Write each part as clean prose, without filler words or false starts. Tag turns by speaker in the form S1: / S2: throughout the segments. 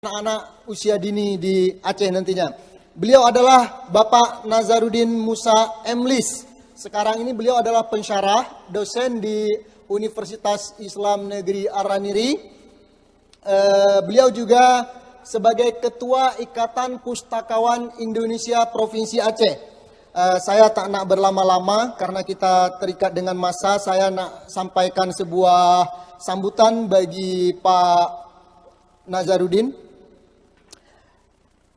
S1: anak-anak usia dini di Aceh nantinya. Beliau adalah Bapak Nazarudin Musa Emlis. Sekarang ini beliau adalah pensyarah, dosen di Universitas Islam Negeri Araniri. Beliau juga sebagai Ketua Ikatan Pustakawan Indonesia Provinsi Aceh. Saya tak nak berlama-lama karena kita terikat dengan masa. Saya nak sampaikan sebuah sambutan bagi Pak Nazarudin.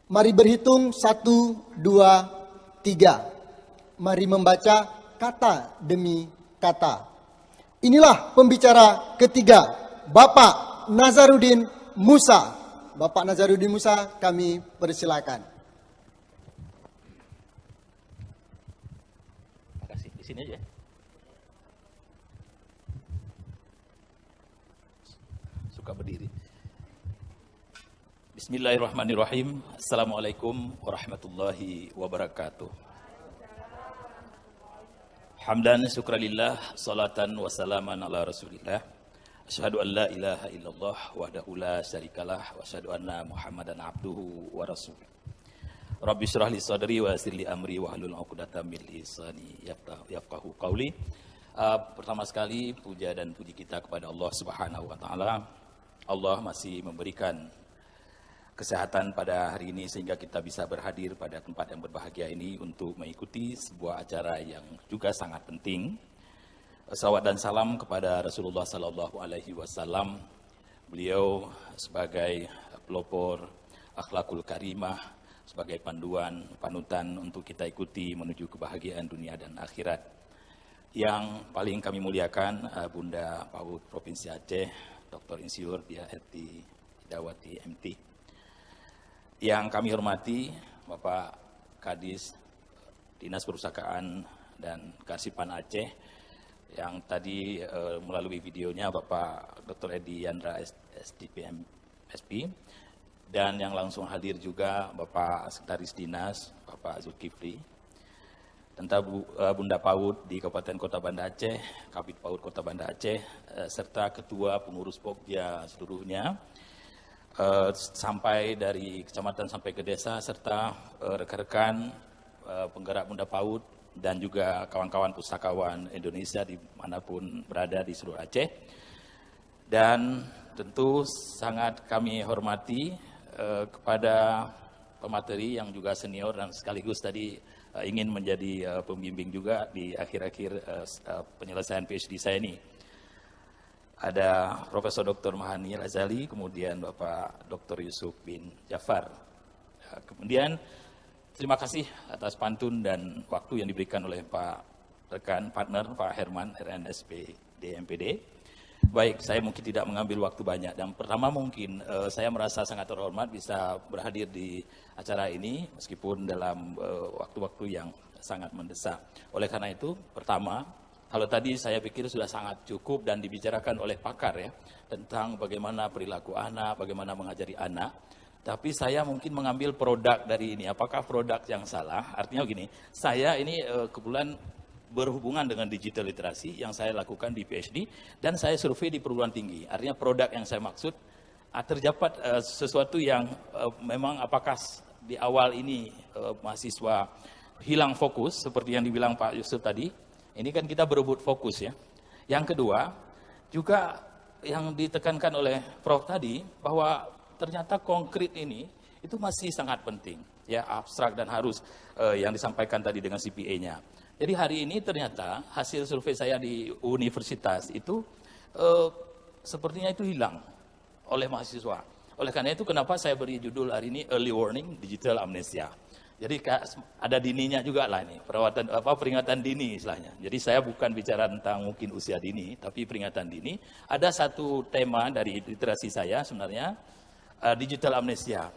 S1: Mari berhitung 1, 2, 3. Mari membaca kata demi kata. Inilah pembicara ketiga, Bapak Nazarudin Musa. Bapak Nazarudin Musa, kami persilakan.
S2: Makasih, di sini aja. Suka berdiri. Bismillahirrahmanirrahim. Assalamualaikum warahmatullahi wabarakatuh. Hamdan syukralillah, salatan wa salaman ala rasulillah. Asyhadu an la ilaha illallah wahdahu la syarikalah wa asyhadu anna Muhammadan abduhu wa rasuluh. Rabbi syrah li sadri wa yassir li amri wa hlul 'uqdatam min lisani yafqahu qawli. Pertama sekali puja dan puji kita kepada Allah Subhanahu wa taala. Allah masih memberikan kesehatan pada hari ini sehingga kita bisa berhadir pada tempat yang berbahagia ini untuk mengikuti sebuah acara yang juga sangat penting. Salawat dan salam kepada Rasulullah Sallallahu Alaihi Wasallam. Beliau sebagai pelopor akhlakul karimah, sebagai panduan, panutan untuk kita ikuti menuju kebahagiaan dunia dan akhirat. Yang paling kami muliakan Bunda PAUD Provinsi Aceh, Dr. Insinyur Dia Eti Dawati MT. Yang kami hormati Bapak Kadis Dinas Perpustakaan dan Kearsipan Aceh, yang tadi melalui videonya Bapak Dr. Edi Yandra SDPM SP, dan yang langsung hadir juga Bapak Sekretaris Dinas Bapak Zulkifli, tentang Bunda PAUD di Kabupaten Kota Banda Aceh, Kabid PAUD Kota Banda Aceh, serta Ketua Pengurus Pokja seluruhnya, sampai dari kecamatan sampai ke desa, serta rekan-rekan penggerak Bunda PAUD dan juga kawan-kawan pustakawan Indonesia dimanapun berada di seluruh Aceh. Dan tentu sangat kami hormati kepada pemateri yang juga senior dan sekaligus tadi ingin menjadi pembimbing juga di akhir-akhir penyelesaian PhD saya ini. Ada Profesor Dr. Mahani Razali, kemudian Bapak Dr. Yusuf bin Jafar. Kemudian terima kasih atas pantun dan waktu yang diberikan oleh Pak rekan partner Pak Herman RNSP DMPD. Baik, saya mungkin tidak mengambil waktu banyak. Dan pertama mungkin saya merasa sangat terhormat bisa berhadir di acara ini meskipun dalam waktu-waktu yang sangat mendesak. Oleh karena itu, pertama, kalau tadi saya pikir sudah sangat cukup dan dibicarakan oleh pakar ya, tentang bagaimana perilaku anak, bagaimana mengajari anak. Tapi saya mungkin mengambil produk dari ini. Apakah produk yang salah? Artinya begini, saya ini kebetulan berhubungan dengan digital literasi yang saya lakukan di PhD, dan saya survei di perguruan tinggi. Artinya produk yang saya maksud, terdapat sesuatu yang memang apakah di awal ini mahasiswa hilang fokus, seperti yang dibilang Pak Yusuf tadi. Ini kan kita berebut fokus ya. Yang kedua, juga yang ditekankan oleh Prof tadi, bahwa ternyata konkret ini itu masih sangat penting. Ya, abstrak dan harus yang disampaikan tadi dengan CPA-nya. Jadi hari ini ternyata hasil survei saya di universitas itu sepertinya itu hilang oleh mahasiswa. Oleh karena itu kenapa saya beri judul hari ini Early Warning Digital Amnesia. Jadi ada dininya juga lah ini, peringatan dini istilahnya. Jadi saya bukan bicara tentang mungkin usia dini, tapi peringatan dini. Ada satu tema dari literasi saya sebenarnya, digital amnesia.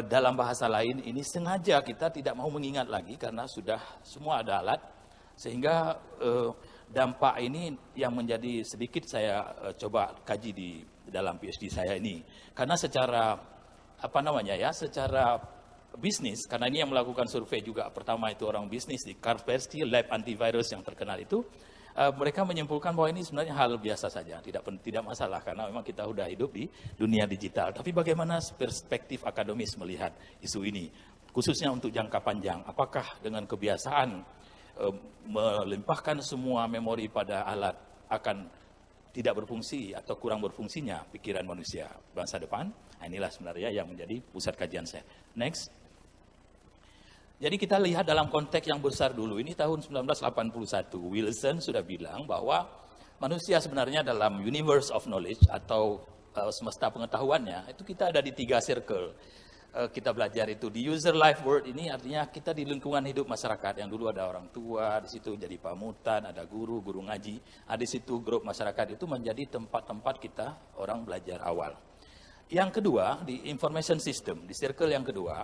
S2: Dalam bahasa lain ini sengaja kita tidak mau mengingat lagi karena sudah semua ada alat. Sehingga dampak ini yang menjadi sedikit saya coba kaji di dalam PhD saya ini. Karena secara secara bisnis, karena ini yang melakukan survei juga pertama itu orang bisnis di Kaspersky Lab Antivirus yang terkenal itu, mereka menyimpulkan bahwa ini sebenarnya hal biasa saja, tidak masalah karena memang kita sudah hidup di dunia digital. Tapi bagaimana perspektif akademis melihat isu ini, khususnya untuk jangka panjang? Apakah dengan kebiasaan melimpahkan semua memori pada alat akan tidak berfungsi atau kurang berfungsinya pikiran manusia bangsa depan? Nah, inilah sebenarnya yang menjadi pusat kajian saya. Next. Jadi kita lihat dalam konteks yang besar dulu, ini tahun 1981, Wilson sudah bilang bahwa manusia sebenarnya dalam universe of knowledge atau semesta pengetahuannya, itu kita ada di 3 circle. Kita belajar itu di user life world ini artinya kita di lingkungan hidup masyarakat, yang dulu ada orang tua, di situ jadi pamutan, ada guru ngaji, di situ grup masyarakat itu menjadi tempat-tempat kita orang belajar awal. Yang kedua, di information system, di circle yang kedua,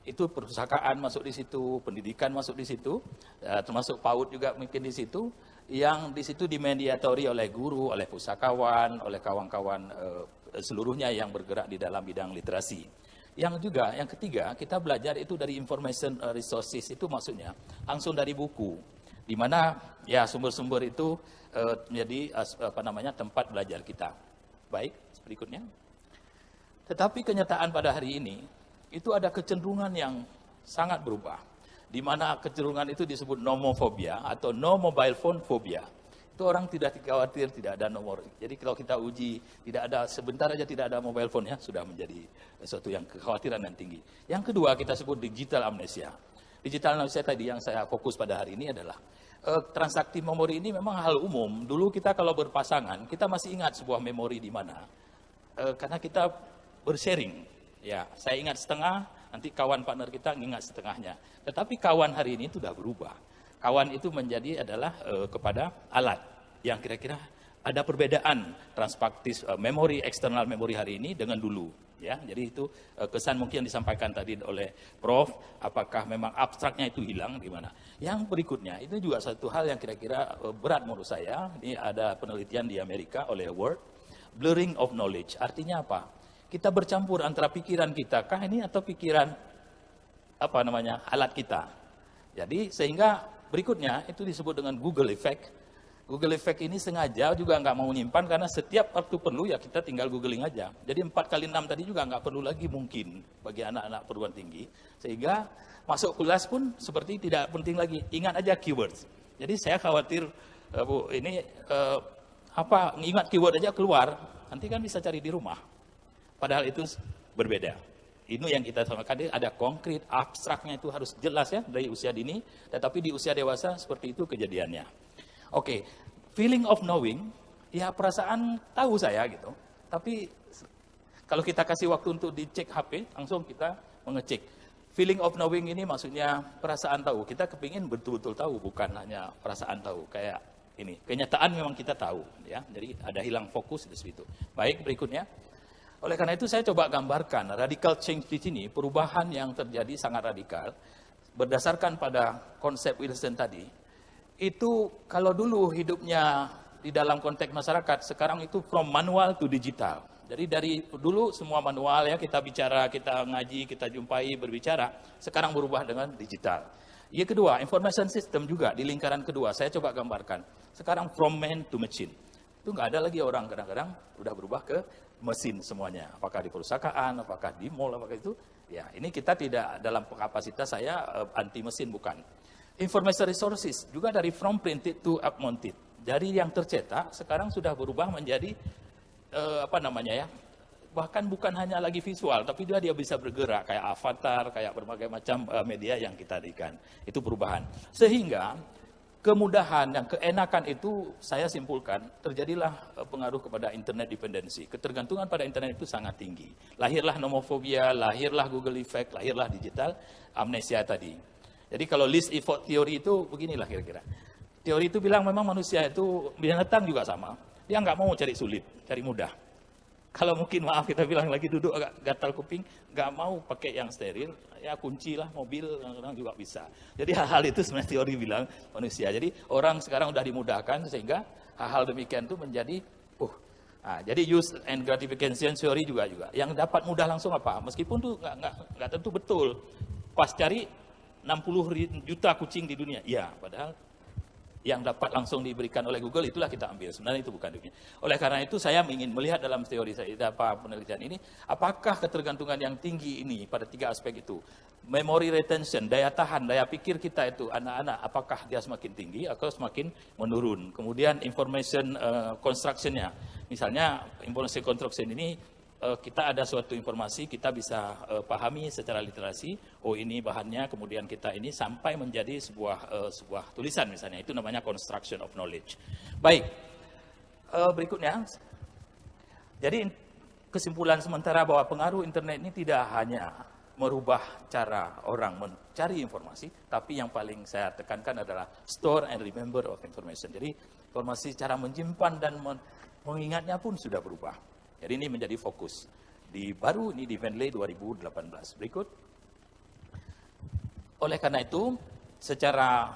S2: itu perpustakaan masuk di situ, pendidikan masuk di situ, termasuk PAUD juga mungkin di situ, yang di situ dimediatori oleh guru, oleh pustakawan, oleh kawan-kawan seluruhnya yang bergerak di dalam bidang literasi. Yang juga, yang ketiga, kita belajar itu dari information resources, itu maksudnya langsung dari buku, di mana ya sumber-sumber itu menjadi tempat belajar kita. Baik, berikutnya. Tetapi kenyataan pada hari ini, itu ada kecenderungan yang sangat berubah. Di mana kecenderungan itu disebut nomofobia atau no mobile phone phobia. Itu orang tidak khawatir, tidak ada nomor. Jadi kalau kita uji, tidak ada, sebentar aja tidak ada mobile phone ya, sudah menjadi sesuatu yang kekhawatiran dan tinggi. Yang kedua kita sebut digital amnesia. Digital amnesia tadi yang saya fokus pada hari ini adalah transaksi memori ini memang hal umum. Dulu kita kalau berpasangan, kita masih ingat sebuah memori di mana. Karena kita bersharing. Ya, saya ingat setengah, nanti kawan partner kita ingat setengahnya. Tetapi kawan hari ini sudah berubah. Kawan itu menjadi adalah kepada alat yang kira-kira ada perbedaan transpaktis memori, eksternal memori hari ini dengan dulu. Ya, jadi itu kesan mungkin yang disampaikan tadi oleh Prof. Apakah memang abstraknya itu hilang di mana? Yang berikutnya itu juga satu hal yang kira-kira berat menurut saya. Ini ada penelitian di Amerika oleh Word, blurring of knowledge. Artinya apa? Kita bercampur antara pikiran kita kah ini atau pikiran alat kita. Jadi sehingga berikutnya itu disebut dengan Google Effect. Google Effect ini sengaja juga nggak mau menyimpan karena setiap waktu perlu ya kita tinggal googling aja. Jadi 4x6 tadi juga nggak perlu lagi mungkin bagi anak-anak perguruan tinggi. Sehingga masuk kelas pun seperti tidak penting lagi. Ingat aja keywords. Jadi saya khawatir Bu ini ingat keyword aja keluar, nanti kan bisa cari di rumah. Padahal itu berbeda. Ini yang kita samakan, ada konkret, abstraknya itu harus jelas ya dari usia dini, tetapi di usia dewasa seperti itu kejadiannya. Oke, feeling of knowing, ya perasaan tahu saya gitu. Tapi kalau kita kasih waktu untuk dicek HP, langsung kita mengecek. Feeling of knowing ini maksudnya perasaan tahu. Kita kepingin betul-betul tahu, bukan hanya perasaan tahu. Kayak ini, kenyataan memang kita tahu. Ya, jadi ada hilang fokus di situ. Baik, berikutnya. Oleh karena itu saya coba gambarkan radical change di sini, perubahan yang terjadi sangat radikal berdasarkan pada konsep Wilson tadi. Itu kalau dulu hidupnya di dalam konteks masyarakat, sekarang itu from manual to digital. Jadi dari dulu semua manual ya, kita bicara, kita ngaji, kita jumpai, berbicara, sekarang berubah dengan digital. Yang kedua, information system juga di lingkaran kedua, saya coba gambarkan. Sekarang from man to machine. Itu nggak ada lagi orang, kadang-kadang udah berubah ke mesin semuanya, apakah di perusahaan, apakah di mall, apakah itu, ya ini kita tidak dalam kapasitas saya anti mesin, bukan. Information resources juga dari from printed to up mounted, dari yang tercetak sekarang sudah berubah menjadi bahkan bukan hanya lagi visual, tapi dia bisa bergerak kayak avatar, kayak berbagai macam media yang kita berikan, itu perubahan. Sehingga kemudahan dan keenakan itu saya simpulkan terjadilah pengaruh kepada internet dependency. Ketergantungan pada internet itu sangat tinggi. Lahirlah nomofobia, lahirlah Google Effect, lahirlah digital amnesia tadi. Jadi kalau list effort theory itu beginilah kira-kira. Teori itu bilang memang manusia itu, binatang juga sama. Dia nggak mau cari sulit, cari mudah. Kalau mungkin maaf kita bilang lagi duduk agak gatal kuping, nggak mau pakai yang steril, ya kuncilah mobil, orang juga bisa. Jadi hal-hal itu sebenarnya teori bilang manusia. Jadi orang sekarang udah dimudahkan sehingga hal-hal demikian itu menjadi, jadi use and gratification theory juga. Yang dapat mudah langsung apa? Meskipun tuh nggak tentu betul. Pas cari 60 juta kucing di dunia, ya padahal yang dapat langsung diberikan oleh Google, itulah kita ambil. Sebenarnya itu bukan dunia. Oleh karena itu saya ingin melihat dalam teori saya, penelitian ini, apakah ketergantungan yang tinggi ini pada 3 aspek itu, memory retention, daya tahan, daya pikir kita itu, anak-anak, apakah dia semakin tinggi atau semakin menurun. Kemudian information construction-nya, misalnya information construction ini, kita ada suatu informasi, kita bisa pahami secara literasi, oh ini bahannya, kemudian kita ini sampai menjadi sebuah tulisan misalnya, itu namanya construction of knowledge. Baik, berikutnya, jadi kesimpulan sementara bahwa pengaruh internet ini tidak hanya merubah cara orang mencari informasi, tapi yang paling saya tekankan adalah store and remember of information. Jadi informasi cara menyimpan dan mengingatnya pun sudah berubah. Jadi ini menjadi fokus di Venley 2018. Berikut. Oleh karena itu, secara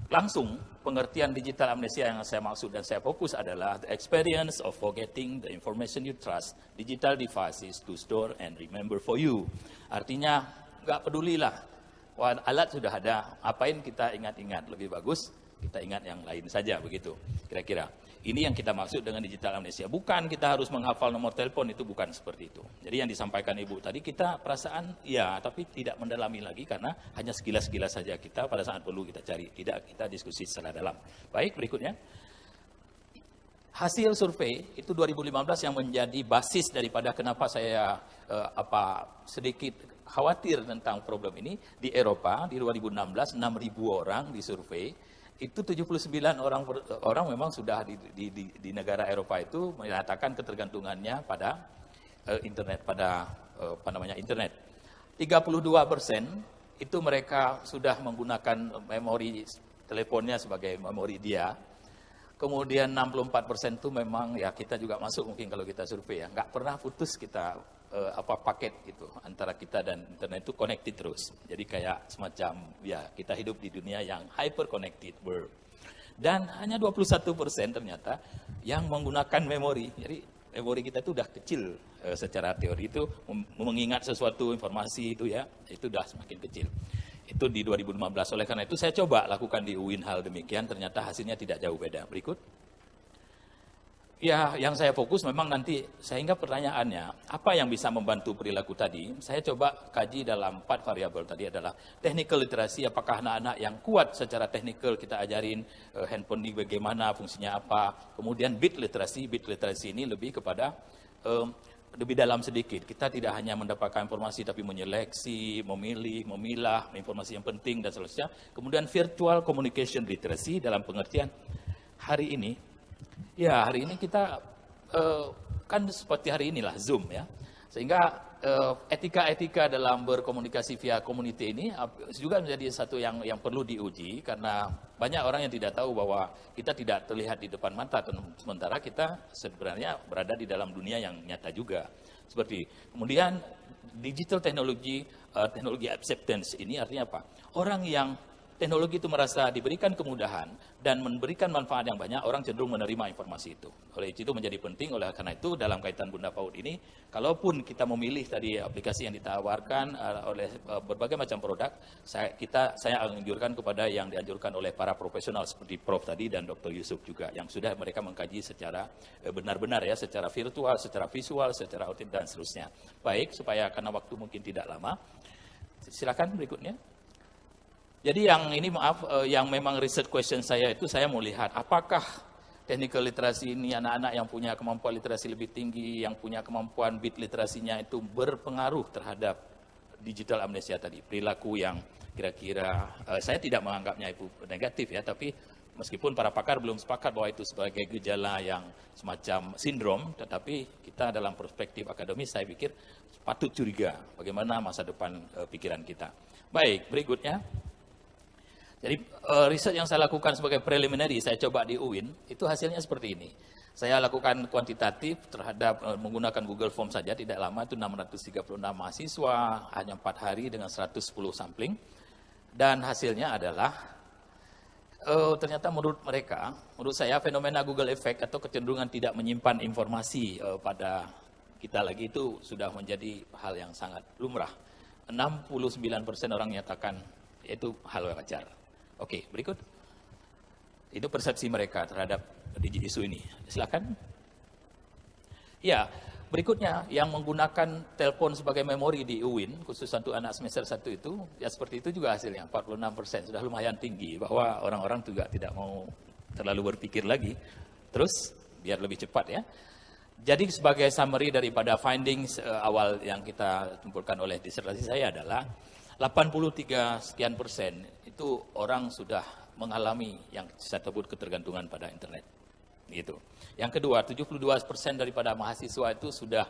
S2: langsung pengertian digital amnesia yang saya maksud dan saya fokus adalah the experience of forgetting the information you trust digital devices to store and remember for you. Artinya nggak pedulilah, wah, alat sudah ada, apain kita ingat-ingat, lebih bagus kita ingat yang lain saja, begitu kira-kira. Ini yang kita maksud dengan digital amnesia. Bukan kita harus menghafal nomor telepon, itu bukan seperti itu. Jadi yang disampaikan Ibu tadi, kita perasaan ya, tapi tidak mendalami lagi karena hanya sekilas-sekilas saja kita pada saat perlu kita cari. Tidak kita diskusi secara dalam. Baik, berikutnya. Hasil survei itu 2015 yang menjadi basis daripada kenapa saya sedikit khawatir tentang problem ini. Di Eropa, di 2016, 6.000 orang disurvei. Itu 79 orang memang sudah di negara Eropa itu menyatakan ketergantungannya pada internet, pada internet. 32% itu mereka sudah menggunakan memori teleponnya sebagai memori dia. Kemudian 64% itu memang ya kita juga masuk mungkin kalau kita survei ya, nggak pernah putus kita paket gitu antara kita dan internet itu connected terus. Jadi kayak semacam ya kita hidup di dunia yang hyper connected world. Dan hanya 21% ternyata yang menggunakan memori. Jadi memori kita itu udah kecil secara teori itu mengingat sesuatu informasi itu ya, itu udah semakin kecil. Itu di 2015. Oleh karena itu saya coba lakukan di UIN hal demikian, ternyata hasilnya tidak jauh beda. Berikut. Ya, yang saya fokus memang nanti, sehingga pertanyaannya, apa yang bisa membantu perilaku tadi? Saya coba kaji dalam 4 variabel tadi adalah technical literasi, apakah anak-anak yang kuat secara technical kita ajarin handphone ini bagaimana, fungsinya apa. Kemudian bit literasi ini lebih kepada lebih dalam sedikit. Kita tidak hanya mendapatkan informasi tapi menyeleksi, memilih, memilah informasi yang penting dan seterusnya. Kemudian virtual communication literacy dalam pengertian hari ini. Ya, hari ini kita kan seperti hari inilah Zoom ya. Sehingga etika-etika dalam berkomunikasi via community ini juga menjadi satu yang perlu diuji karena banyak orang yang tidak tahu bahwa kita tidak terlihat di depan mata sementara kita sebenarnya berada di dalam dunia yang nyata juga. Seperti kemudian digital teknologi acceptance ini artinya apa? Orang yang teknologi itu merasa diberikan kemudahan dan memberikan manfaat yang banyak, orang cenderung menerima informasi itu. Oleh itu menjadi penting, oleh karena itu dalam kaitan Bunda PAUD ini, kalaupun kita memilih tadi aplikasi yang ditawarkan oleh berbagai macam produk, saya anjurkan kepada yang dianjurkan oleh para profesional seperti Prof tadi dan Dr. Yusuf juga, yang sudah mereka mengkaji secara benar-benar ya, secara virtual, secara visual, secara audio dan seterusnya. Baik, supaya karena waktu mungkin tidak lama, silakan berikutnya. Jadi yang ini yang memang research question saya itu saya mau lihat apakah technical literasi ini anak-anak yang punya kemampuan literasi lebih tinggi, yang punya kemampuan bit literasinya itu berpengaruh terhadap digital amnesia tadi, perilaku yang kira-kira saya tidak menganggapnya itu negatif ya, tapi meskipun para pakar belum sepakat bahwa itu sebagai gejala yang semacam sindrom, tetapi kita dalam perspektif akademis saya pikir patut curiga bagaimana masa depan pikiran kita. Baik, berikutnya. Jadi riset yang saya lakukan sebagai preliminary, saya coba di UIN, itu hasilnya seperti ini. Saya lakukan kuantitatif terhadap menggunakan Google Form saja, tidak lama, itu 636 mahasiswa, hanya 4 hari dengan 110 sampling. Dan hasilnya adalah, ternyata menurut saya fenomena Google Effect atau kecenderungan tidak menyimpan informasi pada kita lagi itu sudah menjadi hal yang sangat lumrah. 69% orang menyatakan itu hal wajar. Oke, berikut. Itu persepsi mereka terhadap isu ini. Silakan. Ya, berikutnya yang menggunakan telepon sebagai memori di UIN, khusus untuk anak semester 1 itu, ya seperti itu juga hasilnya, 46%, sudah lumayan tinggi, bahwa orang-orang juga tidak mau terlalu berpikir lagi, terus biar lebih cepat ya. Jadi sebagai summary daripada findings awal yang kita kumpulkan oleh disertasi saya adalah 83 sekian persen itu orang sudah mengalami yang saya sebut ketergantungan pada internet. Gitu. Yang kedua, 72% daripada mahasiswa itu sudah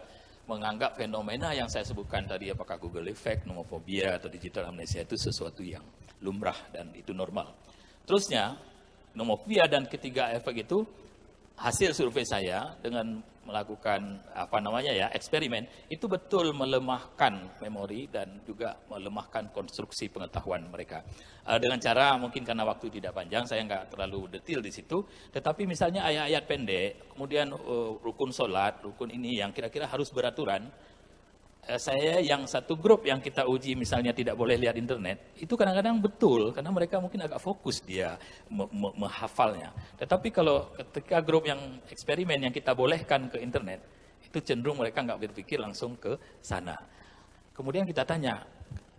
S2: menganggap fenomena yang saya sebutkan tadi, apakah Google Effect, nomofobia, atau digital amnesia itu sesuatu yang lumrah dan itu normal. Terusnya, nomofobia dan ketiga efek itu, hasil survei saya dengan melakukan eksperimen, itu betul melemahkan memori dan juga melemahkan konstruksi pengetahuan mereka. Dengan cara, mungkin karena waktu tidak panjang, saya nggak terlalu detail di situ, tetapi misalnya ayat-ayat pendek, kemudian rukun sholat, rukun ini yang kira-kira harus beraturan, saya yang satu grup yang kita uji misalnya tidak boleh lihat internet, itu kadang-kadang betul, karena mereka mungkin agak fokus dia menghafalnya. Tetapi kalau ketika grup yang eksperimen yang kita bolehkan ke internet, itu cenderung mereka nggak berpikir langsung ke sana. Kemudian kita tanya,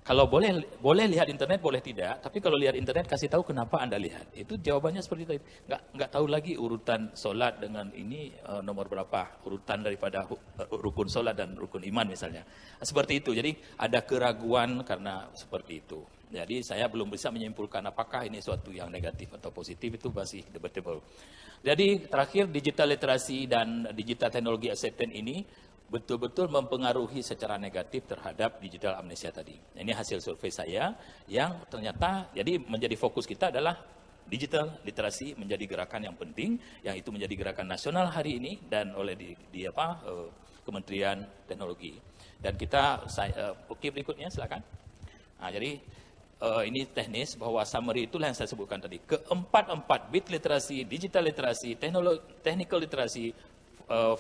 S2: kalau boleh lihat internet, boleh tidak, tapi kalau lihat internet kasih tahu kenapa Anda lihat. Itu jawabannya seperti itu. Nggak tahu lagi urutan sholat dengan ini nomor berapa, urutan daripada rukun sholat dan rukun iman misalnya. Seperti itu, jadi ada keraguan karena seperti itu. Jadi saya belum bisa menyimpulkan apakah ini suatu yang negatif atau positif, itu masih debatable. Jadi terakhir, digital literasi dan digital teknologi acceptance ini betul-betul mempengaruhi secara negatif terhadap digital amnesia tadi. Ini hasil survei saya yang ternyata jadi menjadi fokus kita adalah digital literasi menjadi gerakan yang penting, yang itu menjadi gerakan nasional hari ini dan oleh Kementerian Teknologi. Dan kita oke berikutnya silakan. Nah, jadi ini teknis bahwa summary itulah yang saya sebutkan tadi. Keempat bit literasi, digital literasi, technical literasi,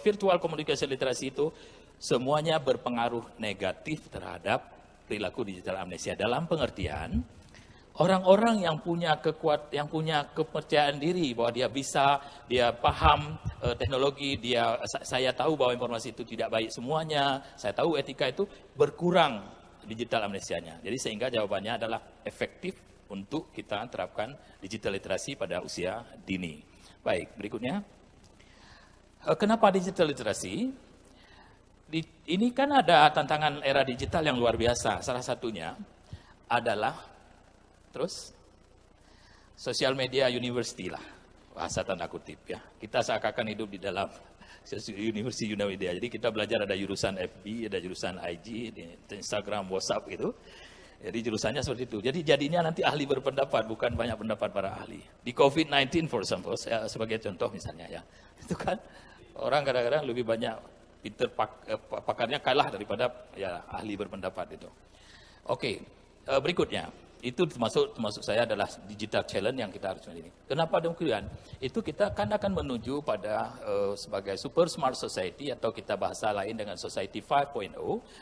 S2: virtual communication literasi itu semuanya berpengaruh negatif terhadap perilaku digital amnesia, dalam pengertian orang-orang yang punya kepercayaan diri bahwa dia paham teknologi, saya tahu bahwa informasi itu tidak baik semuanya, saya tahu etika itu, berkurang digital amnesianya. Jadi sehingga jawabannya adalah efektif untuk kita terapkan digital literasi pada usia dini. Baik, berikutnya. Kenapa digital literasi? Ini kan ada tantangan era digital yang luar biasa. Salah satunya adalah social media university lah, bahasa tanda kutip ya. Kita seakan-akan hidup di dalam university media. Jadi kita belajar ada jurusan FB, ada jurusan IG, Instagram, WhatsApp gitu. Jadi jurusannya seperti itu. Jadi jadinya nanti ahli berpendapat, bukan banyak pendapat para ahli. Di COVID-19 for example, sebagai contoh misalnya ya, itu kan orang kadang-kadang lebih banyak pakarnya kalah daripada ya ahli berpendapat itu. Oke, berikutnya. Itu termasuk saya adalah digital challenge yang kita harus ini. Kenapa demikian? Itu kita kan akan menuju pada sebagai super smart society atau kita bahasa lain dengan society 5.0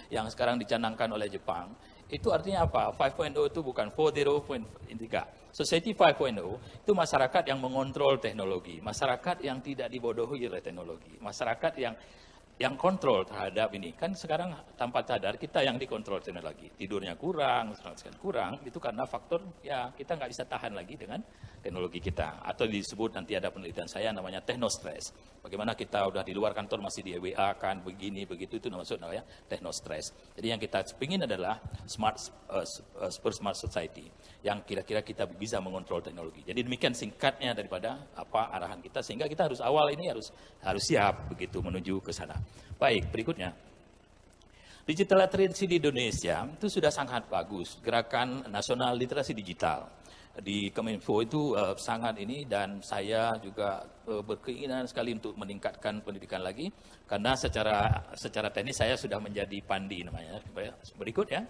S2: yang sekarang dicanangkan oleh Jepang. Itu artinya apa? 5.0 itu bukan 4.0.3. Society 5.0 itu masyarakat yang mengontrol teknologi, masyarakat yang tidak dibodohi oleh teknologi, masyarakat yang kontrol terhadap ini. Kan sekarang tanpa sadar kita yang dikontrol teknologi. Tidurnya kurang, itu karena faktor ya kita nggak bisa tahan lagi dengan teknologi kita. Atau disebut nanti ada penelitian saya namanya technostress. Bagaimana kita udah di luar kantor masih di WA kan begini begitu, itu namanya technostress. Jadi yang kita ingin adalah super smart society yang kira-kira kita bisa mengontrol teknologi. Jadi demikian singkatnya daripada apa arahan kita, sehingga kita harus harus siap begitu menuju ke sana. Baik, berikutnya. Digital literacy di Indonesia itu sudah sangat bagus. Gerakan nasional literasi digital di Kemenfo itu sangat ini, dan saya juga berkeinginan sekali untuk meningkatkan pendidikan lagi, karena secara teknis saya sudah menjadi pandi namanya. Berikut ya.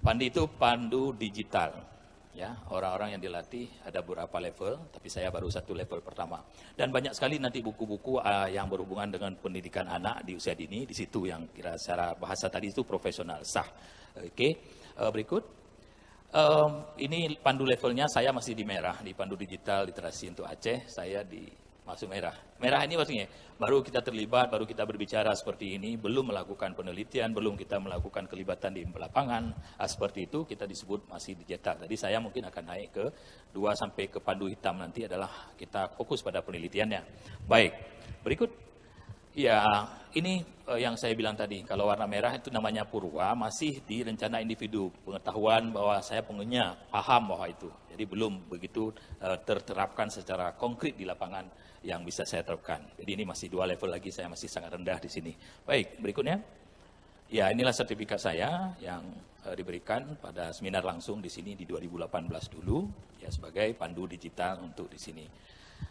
S2: Pandi itu pandu digital. Ya, orang-orang yang dilatih ada beberapa level, tapi saya baru satu level pertama. Dan banyak sekali nanti buku-buku yang berhubungan dengan pendidikan anak di usia dini, di situ yang kira secara bahasa tadi itu profesional sah. Oke, berikut. Ini pandu levelnya saya masih di merah, di pandu digital literasi untuk Aceh, saya di masuk merah. Merah ini maksudnya baru kita terlibat, baru kita berbicara seperti ini, belum melakukan penelitian, belum kita melakukan kelibatan di lapangan, seperti itu kita disebut masih digital. Jadi saya mungkin akan naik ke 2 sampai ke pandu hitam nanti adalah kita fokus pada penelitiannya. Baik, berikut. Ya, ini yang saya bilang tadi, kalau warna merah itu namanya purwa, masih di rencana individu, pengetahuan bahwa saya pengennya paham bahwa itu. Jadi belum begitu terterapkan secara konkret di lapangan yang bisa saya terapkan. Jadi ini masih 2 level lagi, saya masih sangat rendah di sini. Baik, berikutnya. Ya, inilah sertifikat saya yang diberikan pada seminar langsung di sini di 2018 dulu, ya sebagai pandu digital untuk di sini.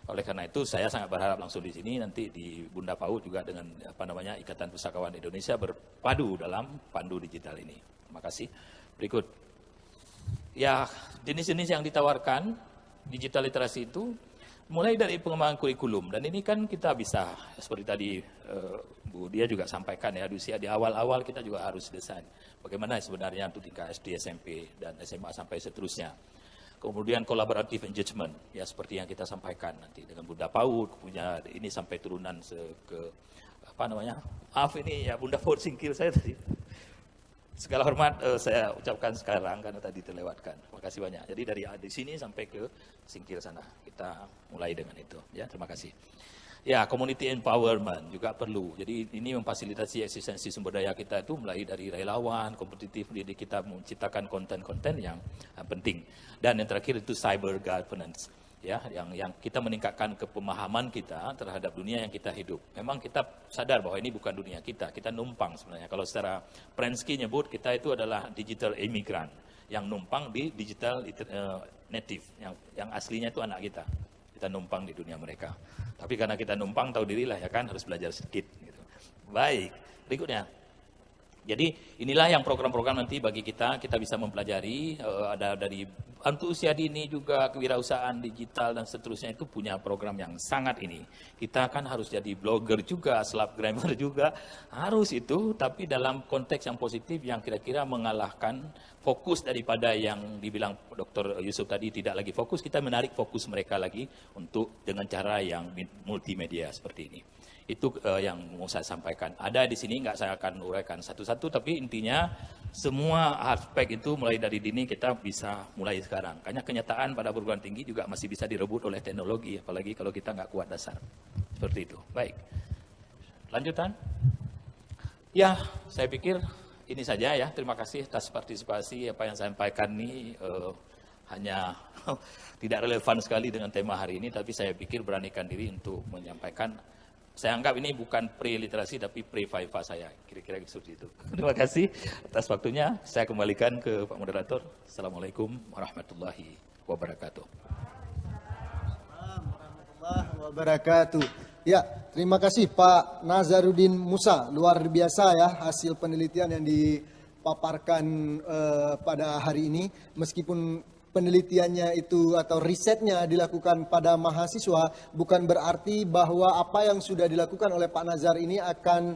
S2: Oleh karena itu saya sangat berharap langsung di sini nanti di Bunda PAUD juga dengan Ikatan Pustakawan Indonesia berpadu dalam pandu digital ini. Terima kasih. Berikut. Ya, jenis-jenis yang ditawarkan digital literasi itu mulai dari pengembangan kurikulum, dan ini kan kita bisa seperti tadi Bu Dia juga sampaikan ya, di awal-awal kita juga harus desain bagaimana sebenarnya untuk tingkat SD, SMP dan SMA sampai seterusnya. Kemudian collaborative engagement, ya seperti yang kita sampaikan nanti dengan Bunda PAUD, punya ini sampai turunan maaf ini ya Bunda PAUD singkir saya tadi. Segala hormat saya ucapkan sekarang karena tadi terlewatkan. Terima kasih banyak. Jadi dari sini sampai ke singkir sana, kita mulai dengan itu. Ya, terima kasih. Ya, community empowerment juga perlu. Jadi ini memfasilitasi eksistensi sumber daya kita itu mulai dari relawan, kompetitif, jadi kita menciptakan konten-konten yang penting. Dan yang terakhir itu cyber governance. Ya, yang kita meningkatkan kepemahaman kita terhadap dunia yang kita hidup. Memang kita sadar bahwa ini bukan dunia kita numpang sebenarnya. Kalau secara Prensky nyebut kita itu adalah digital immigrant yang numpang di digital native, yang aslinya itu anak kita. Kita numpang di dunia mereka. Tapi karena kita numpang tahu dirilah ya kan, harus belajar sedikit. Gitu. Baik, berikutnya. Jadi inilah yang program-program nanti bagi kita bisa mempelajari, ada dari untuk usia dini juga kewirausahaan digital dan seterusnya itu punya program yang sangat ini. Kita kan harus jadi blogger juga, selebgram juga, harus itu, tapi dalam konteks yang positif yang kira-kira mengalahkan fokus daripada yang dibilang Dr. Yusuf tadi tidak lagi fokus, kita menarik fokus mereka lagi untuk dengan cara yang multimedia seperti ini. Itu yang mau saya sampaikan. Ada di sini, nggak saya akan uraikan satu-satu, tapi intinya semua aspek itu mulai dari dini kita bisa mulai sekarang. Karena kenyataan pada perguruan tinggi juga masih bisa direbut oleh teknologi, apalagi kalau kita nggak kuat dasar. Seperti itu. Baik. Lanjutan. Ya, saya pikir ini saja ya. Terima kasih atas partisipasi. Apa yang saya sampaikan ini hanya tidak relevan sekali dengan tema hari ini, tapi saya pikir beranikan diri untuk menyampaikan. Saya anggap ini bukan pre-literasi tapi pre-FIFA saya, kira-kira seperti itu. Terima kasih atas waktunya. Saya kembalikan ke Pak Moderator. Assalamualaikum warahmatullahi wabarakatuh.
S1: Warahmatullahi wabarakatuh. Ya, terima kasih Pak Nazaruddin Musa. Luar biasa ya hasil penelitian yang dipaparkan pada hari ini. Meskipun penelitiannya itu atau risetnya dilakukan pada mahasiswa, bukan berarti bahwa apa yang sudah dilakukan oleh Pak Nazar ini akan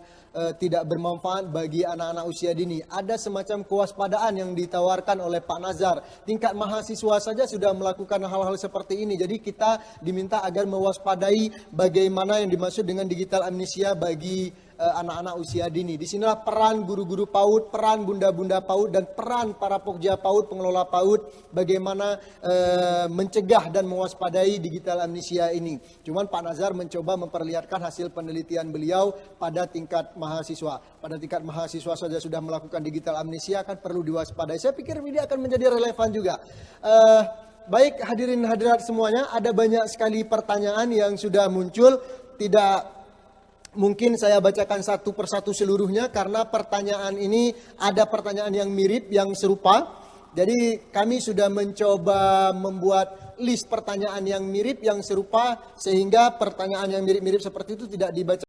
S1: tidak bermanfaat bagi anak-anak usia dini. Ada semacam kewaspadaan yang ditawarkan oleh Pak Nazar. Tingkat mahasiswa saja sudah melakukan hal-hal seperti ini. Jadi kita diminta agar mewaspadai bagaimana yang dimaksud dengan digital amnesia bagi anak-anak usia dini. Disinilah peran guru-guru PAUD, peran bunda-bunda PAUD, dan peran para pokja PAUD, pengelola PAUD, bagaimana mencegah dan mewaspadai digital amnesia ini. Cuman Pak Nazar mencoba memperlihatkan hasil penelitian beliau pada tingkat mahasiswa. Pada tingkat mahasiswa saja sudah melakukan digital amnesia, kan perlu diwaspadai. Saya pikir ini akan menjadi relevan juga. Baik hadirin hadirat semuanya, ada banyak sekali pertanyaan yang sudah muncul. Tidak mungkin saya bacakan satu persatu seluruhnya karena pertanyaan ini ada pertanyaan yang mirip, yang serupa. Jadi kami sudah mencoba membuat list pertanyaan yang mirip, yang serupa, sehingga pertanyaan yang mirip-mirip seperti itu tidak dibaca